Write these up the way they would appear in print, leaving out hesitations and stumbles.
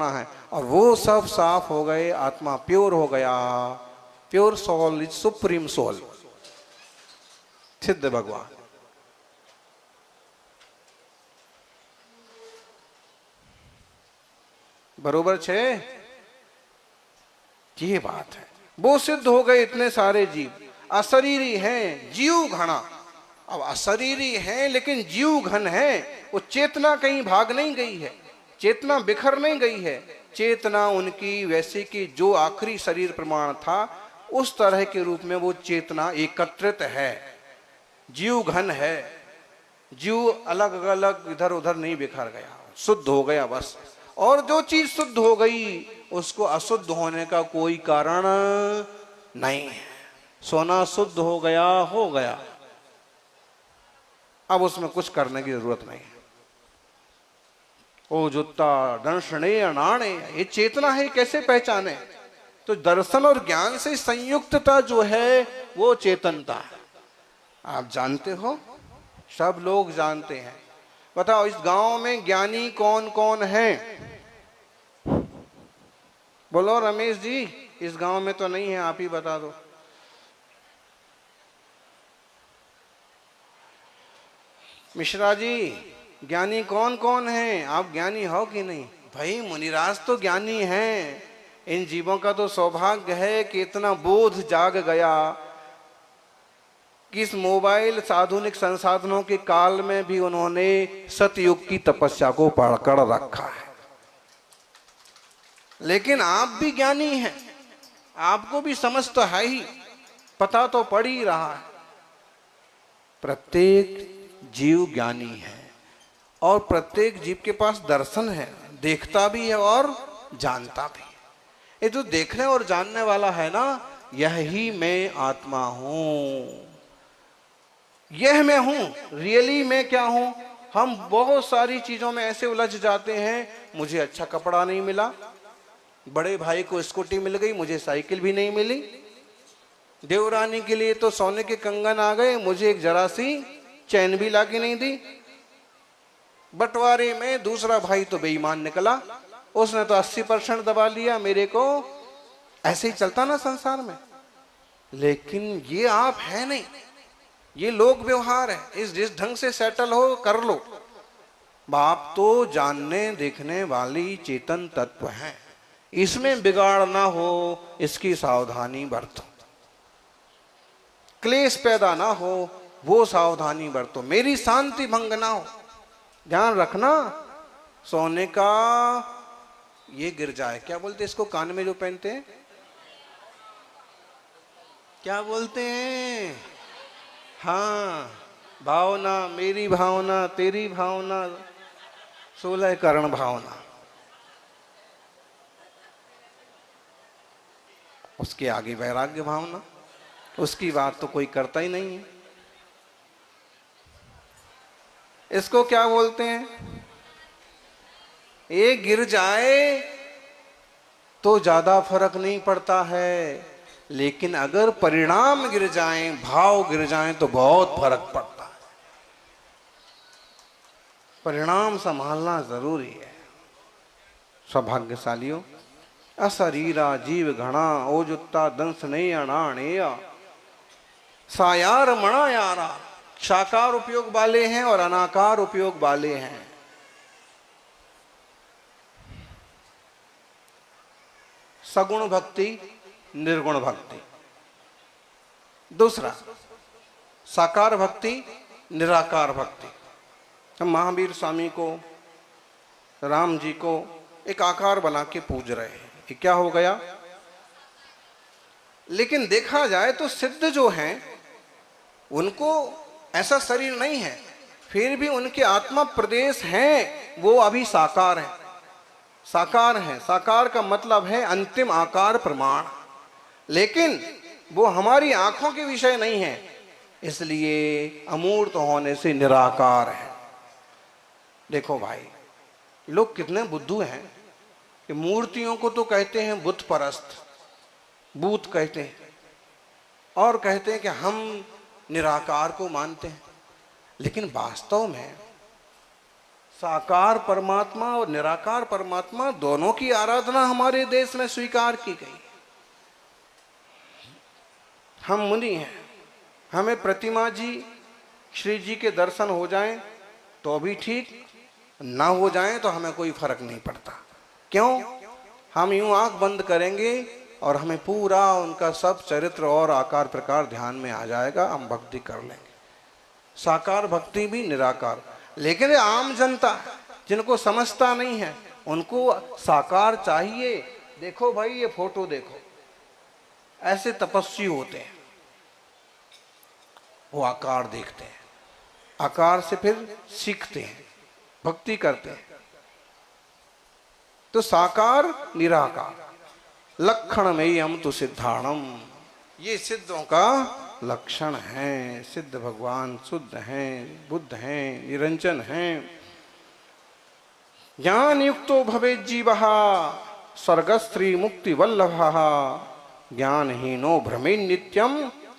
है और वो सब साफ हो गए, आत्मा प्योर हो गया। Pure soul is supreme soul, सिद्ध भगवान। बरोबर छे, ये बात है। वो सिद्ध हो गए। इतने सारे जीव अशरीरी हैं, जीव घना। अब अशरीरी हैं लेकिन जीव घन है। वो चेतना कहीं भाग नहीं गई है, चेतना बिखर नहीं गई है। चेतना उनकी वैसी कि जो आखिरी शरीर प्रमाण था उस तरह के रूप में वो चेतना एकत्रित है। जीव घन है, जीव अलग अलग इधर उधर नहीं बिखर गया, शुद्ध हो गया बस। और जो चीज शुद्ध हो गई उसको अशुद्ध होने का कोई कारण नहीं है। सोना शुद्ध हो गया, हो गया, अब उसमें कुछ करने की जरूरत नहीं है। ओ जुत्ता दर्शने अनाणे, ये चेतना है, कैसे पहचाने? तो दर्शन और ज्ञान से संयुक्तता जो है वो चेतनता है। आप जानते हो, सब लोग जानते हैं। बताओ इस गांव में ज्ञानी कौन कौन है? बोलो रमेश जी, इस गांव में तो नहीं है, आप ही बता दो। मिश्रा जी, ज्ञानी कौन कौन है? आप ज्ञानी हो कि नहीं? भाई मुनिराज तो ज्ञानी हैं। इन जीवों का तो सौभाग्य है कि इतना बोध जाग गया कि इस मोबाइल आधुनिक संसाधनों के काल में भी उन्होंने सतयुग की तपस्या को पकड़ रखा है। लेकिन आप भी ज्ञानी हैं, आपको भी समझ तो है ही, पता तो पड़ ही रहा है। प्रत्येक जीव ज्ञानी है और प्रत्येक जीव के पास दर्शन है, देखता भी है और जानता भी है। ये जो देखने और जानने वाला है ना, यही मैं आत्मा हूं, यह मैं हूं। रियली मैं क्या हूं? हम बहुत सारी चीजों में ऐसे उलझ जाते हैं। मुझे अच्छा कपड़ा नहीं मिला, बड़े भाई को स्कूटी मिल गई, मुझे साइकिल भी नहीं मिली। देवरानी के लिए तो सोने के कंगन आ गए, मुझे एक जरा सी चैन भी लाके नहीं दी। बंटवारे में दूसरा भाई तो बेईमान निकला, उसने तो 80% दबा लिया मेरे को। ऐसे ही चलता ना संसार में। लेकिन ये आप है नहीं, ये लोक व्यवहार है। इस ढंग से सेटल हो, कर लो। बाप तो जानने देखने वाली चेतन तत्व है, इसमें बिगाड़ ना हो इसकी सावधानी बरतो, क्लेश पैदा ना हो वो सावधानी बरतो, मेरी शांति भंग ना हो। ध्यान रखना। सोने का ये गिर जाए, क्या बोलते इसको, कान में जो पहनते हैं, क्या बोलते हैं? हाँ, भावना, मेरी भावना, तेरी भावना, 16 करण भावना। उसके आगे वैराग्य भावना, उसकी बात तो कोई करता ही नहीं है। इसको क्या बोलते हैं? ये गिर जाए तो ज्यादा फर्क नहीं पड़ता है, लेकिन अगर परिणाम गिर जाएं, भाव गिर जाएं तो बहुत फर्क पड़ता है। परिणाम संभालना जरूरी है। सौभाग्यशालियों, अशरीरा जीव घना, ओजुत्ता दंस नहीं अणाणेया, सायार मणा यारा। साकार उपयोग वाले हैं और अनाकार उपयोग वाले हैं। सगुण भक्ति, निर्गुण भक्ति। दूसरा साकार भक्ति, निराकार भक्ति। हम महावीर स्वामी को, राम जी को एक आकार बना के पूज रहे हैं, ये क्या हो गया? लेकिन देखा जाए तो सिद्ध जो हैं उनको ऐसा शरीर नहीं है, फिर भी उनके आत्मा प्रदेश हैं, वो अभी साकार हैं। साकार है, साकार का मतलब है अंतिम आकार प्रमाण, लेकिन वो हमारी आंखों के विषय नहीं है, इसलिए अमूर्त होने से निराकार है। देखो भाई, लोग कितने बुद्धू हैं कि मूर्तियों को तो कहते हैं बुत परस्त, बूत कहते हैं, और कहते हैं कि हम निराकार को मानते हैं। लेकिन वास्तव में साकार परमात्मा और निराकार परमात्मा दोनों की आराधना हमारे देश में स्वीकार की गई। हम मुनि हैं, हमें प्रतिमा जी श्री जी के दर्शन हो जाएं तो भी ठीक, ना हो जाएं तो हमें कोई फर्क नहीं पड़ता। क्यों? हम यूं आंख बंद करेंगे और हमें पूरा उनका सब चरित्र और आकार प्रकार ध्यान में आ जाएगा, हम भक्ति कर लेंगे। साकार भक्ति भी, निराकार। लेकिन आम जनता जिनको समझता नहीं है उनको साकार चाहिए। देखो भाई ये फोटो देखो, ऐसे तपस्वी होते हैं, वो आकार देखते हैं, आकार से फिर सीखते हैं, भक्ति करते हैं। तो साकार निराकार लक्षण में हम तो सिद्धाणम, ये सिद्धों का लक्षण है। सिद्ध भगवान शुद्ध हैं, बुद्ध हैं, निरंजन हैं। ज्ञान युक्तो भवेत् जीवः स्वर्गस्त्री मुक्ति वल्लभः ज्ञानहीनो भ्रमेन् नित्यम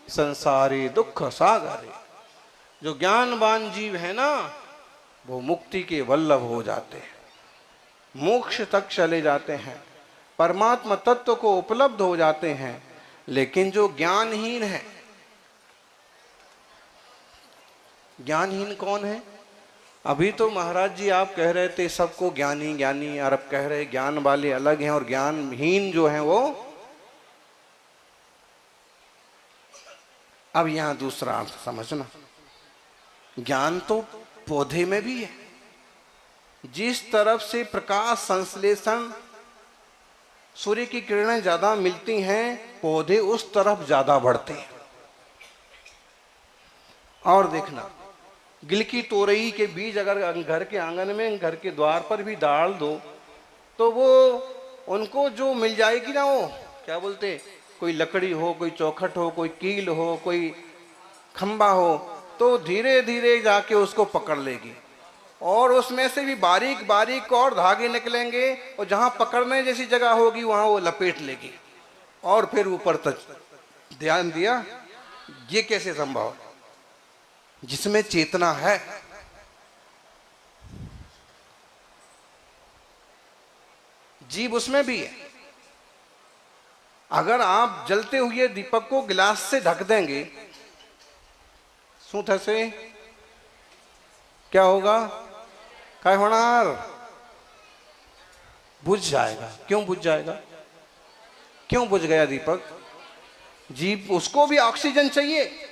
संसारे दुख सागरे। जो ज्ञानवान जीव है ना, वो मुक्ति के वल्लभ हो जाते हैं, मोक्ष तक चले जाते हैं, परमात्मा तत्व को उपलब्ध हो जाते हैं। लेकिन जो ज्ञानहीन है, ज्ञानहीन कौन है? अभी तो महाराज जी आप कह रहे थे सबको ज्ञानी ज्ञानी, और अब कह रहे ज्ञान वाले अलग हैं और ज्ञानहीन जो हैं वो। अब यहां दूसरा अर्थ समझना, ज्ञान तो पौधे में भी है। जिस तरफ से प्रकाश संश्लेषण, सूर्य की किरणें ज्यादा मिलती हैं, पौधे उस तरफ ज्यादा बढ़ते हैं। और देखना, गिलकी तोरई के बीज अगर घर के आंगन में, घर के द्वार पर भी डाल दो तो वो उनको जो मिल जाएगी ना, वो क्या बोलते, कोई लकड़ी हो, कोई चौखट हो, कोई कील हो, कोई खंबा हो, तो धीरे धीरे जाके उसको पकड़ लेगी और उसमें से भी बारीक बारीक और धागे निकलेंगे और जहां पकड़ने जैसी जगह होगी वहां वो लपेट लेगी और फिर ऊपर तक। ध्यान दिया? ये कैसे संभव? जिसमें चेतना है। जीव उसमें भी है। अगर आप जलते हुए दीपक को गिलास से ढक देंगे, सूथ से क्या होगा? क्या होणार? बुझ जाएगा। क्यों बुझ जाएगा? क्यों बुझ गया दीपक? जीव, उसको भी ऑक्सीजन चाहिए।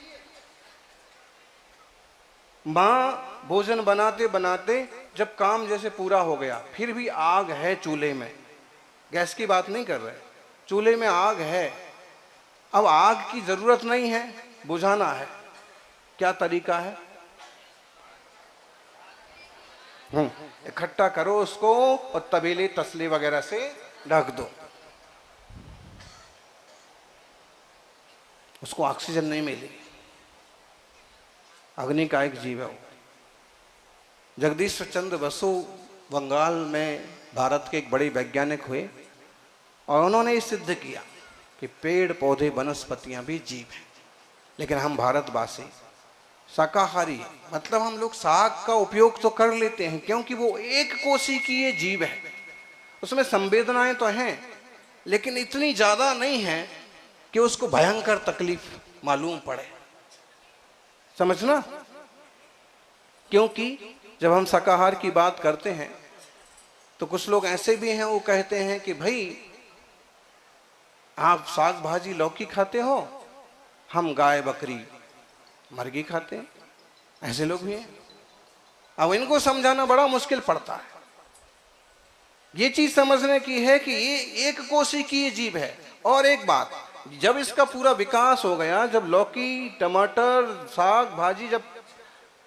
माँ भोजन बनाते बनाते जब काम जैसे पूरा हो गया, फिर भी आग है चूल्हे में, गैस की बात नहीं कर रहे, चूल्हे में आग है। अब आग की जरूरत नहीं है, बुझाना है। क्या तरीका है? इकट्ठा करो उसको और तबेले तसले वगैरह से ढक दो। उसको ऑक्सीजन नहीं मिलेगी। अग्नि का एक जीव है वो। जगदीश चंद्र बसु बंगाल में भारत के एक बड़े वैज्ञानिक हुए और उन्होंने ये सिद्ध किया कि पेड़ पौधे वनस्पतियां भी जीव हैं। लेकिन हम भारतवासी शाकाहारी, मतलब हम लोग साग का उपयोग तो कर लेते हैं क्योंकि वो एक कोशी की ये जीव है, उसमें संवेदनाएं तो हैं लेकिन इतनी ज्यादा नहीं है कि उसको भयंकर तकलीफ मालूम पड़े। समझना? क्योंकि जब हम शाकाहार की बात करते हैं तो कुछ लोग ऐसे भी हैं, वो कहते हैं कि भाई आप साग भाजी लौकी खाते हो, हम गाय बकरी मुर्गी खाते हैं। ऐसे लोग भी हैं। अब इनको समझाना बड़ा मुश्किल पड़ता है। ये चीज समझने की है कि ये एक कोशी की ये जीव है। और एक बात, जब इसका पूरा विकास हो गया, जब लौकी टमाटर साग भाजी जब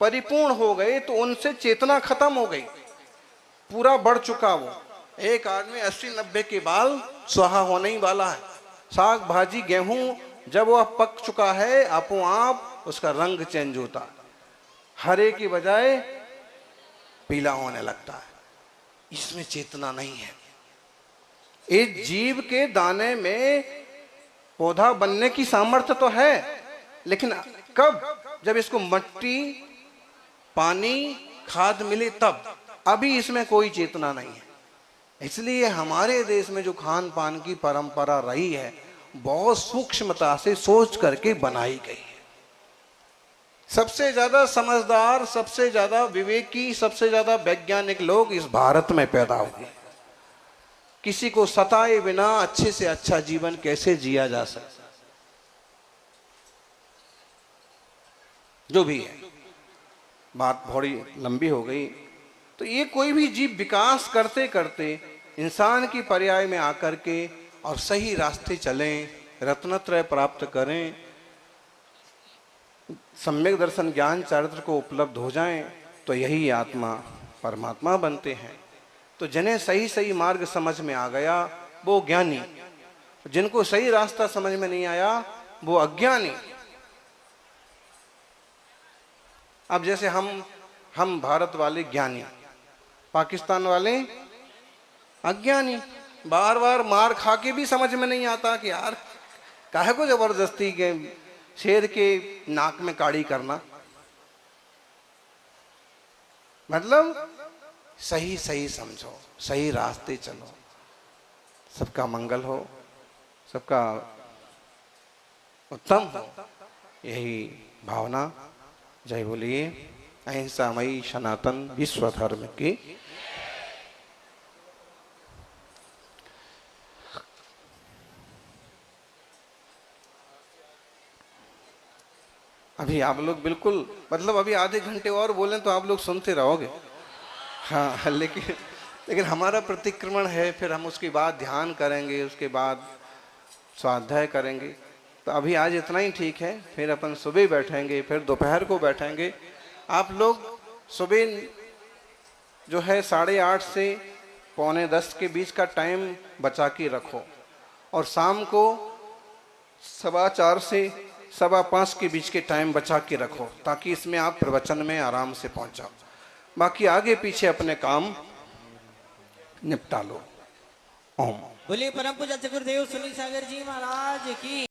परिपूर्ण हो गए तो उनसे चेतना खत्म हो गई, पूरा बढ़ चुका वो। एक आदमी 80-90 के बाल स्वाहा होने ही वाला है। साग भाजी गेहूं जब वह पक चुका है, आपो आप उसका रंग चेंज होता, हरे की बजाय पीला होने लगता है। इसमें चेतना नहीं है। इस जीव के दाने में पौधा बनने की सामर्थ्य तो है, लेकिन कब? जब इसको मट्टी पानी खाद मिले तब। अभी इसमें कोई चेतना नहीं है। इसलिए हमारे देश में जो खान पान की परंपरा रही है बहुत सूक्ष्मता से सोच करके बनाई गई है। सबसे ज्यादा समझदार, सबसे ज्यादा विवेकी, सबसे ज्यादा वैज्ञानिक लोग इस भारत में पैदा हुए। किसी को सताए बिना अच्छे से अच्छा जीवन कैसे जिया जा सकता, जो भी है, बात थोड़ी लंबी हो गई। तो ये कोई भी जीव विकास करते करते इंसान की पर्याय में आकर के और सही रास्ते चलें, रत्नत्रय प्राप्त करें, सम्यक दर्शन ज्ञान चरित्र को उपलब्ध हो जाएं, तो यही आत्मा परमात्मा बनते हैं। तो जिन्हें सही सही मार्ग समझ में आ गया वो ज्ञानी, जिनको सही रास्ता समझ में नहीं आया वो अज्ञानी। अब जैसे हम भारत वाले ज्ञानी, पाकिस्तान वाले अज्ञानी। बार बार मार खा के भी समझ में नहीं आता कि यार काहे को जबरदस्ती के शेर के नाक में काड़ी करना। मतलब सही सही समझो, सही रास्ते चलो, सबका मंगल हो, सबका उत्तम हो, यही भावना। जय बोलिए अहिंसामयी सनातन विश्व धर्म की। अभी आप लोग बिल्कुल, मतलब अभी आधे घंटे और बोलें तो आप लोग सुनते रहोगे। हाँ, लेकिन हमारा प्रतिक्रमण है, फिर हम उसके बाद ध्यान करेंगे, उसके बाद स्वाध्याय करेंगे। तो अभी आज इतना ही ठीक है, फिर अपन सुबह बैठेंगे, फिर दोपहर को बैठेंगे। आप लोग सुबह जो है 8:30 से 9:45 के बीच का टाइम बचा के रखो, और शाम को 4:15 से 5:15 के बीच के टाइम बचा के रखो, ताकि इसमें आप प्रवचन में आराम से पहुंच जाओ। बाकी आगे पीछे अपने काम निपटा लो। ओम। बोलिए परम पूज्य गुरुदेव सुनील सागर जी महाराज की।